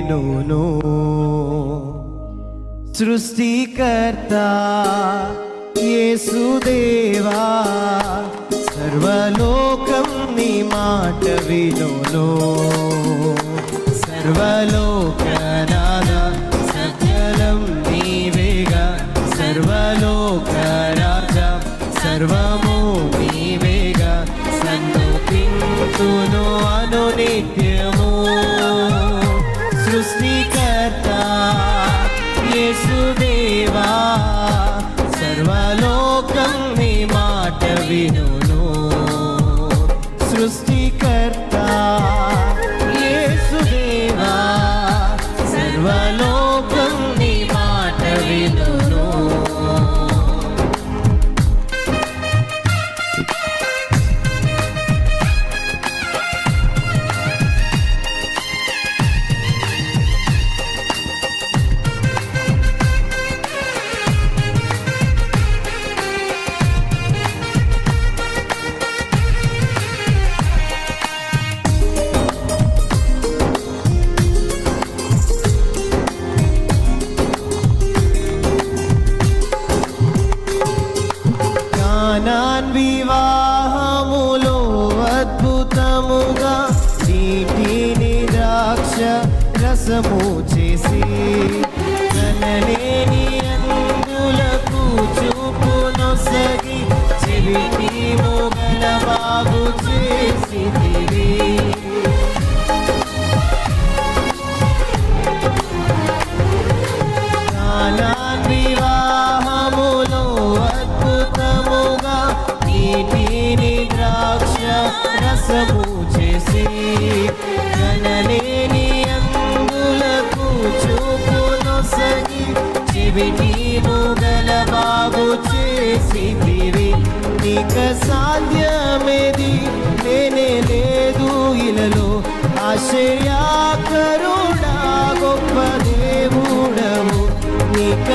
నూను సృష్టికర్త యేసుదేవా సర్వలోకం నీ మాట వినును సర్వలోకనాథ సకలం నీవేగా సర్వలోక రాజా సర్వము నీవేగా సన్నుతింతును అనునిత్యము సృష్టికర్త యేసుదేవా సర్వలోకం నీ మాట వినును సృష్టికర్త యేసుదేవా సర్వలోకం నీ మాట వినును వివాహములో అద్భుతముగా నీటిని ద్రాక్ష రసము చేసి కనలేని అందులకు చూపునొసగి చెవిటి మొగల బాగు చేసితివి వివాహములో అద్భుతముగా నీటిని ద్రాక్ష రసము చేసి కనలేని అందులకు చూపునొసగి చెవిటి మొగల బాగు చేసితివి నీక సాధ్యమేది లేనే లేదు ఇలలో ఆశ్చర్యకరుడా గొప్ప దేవుడవు నీక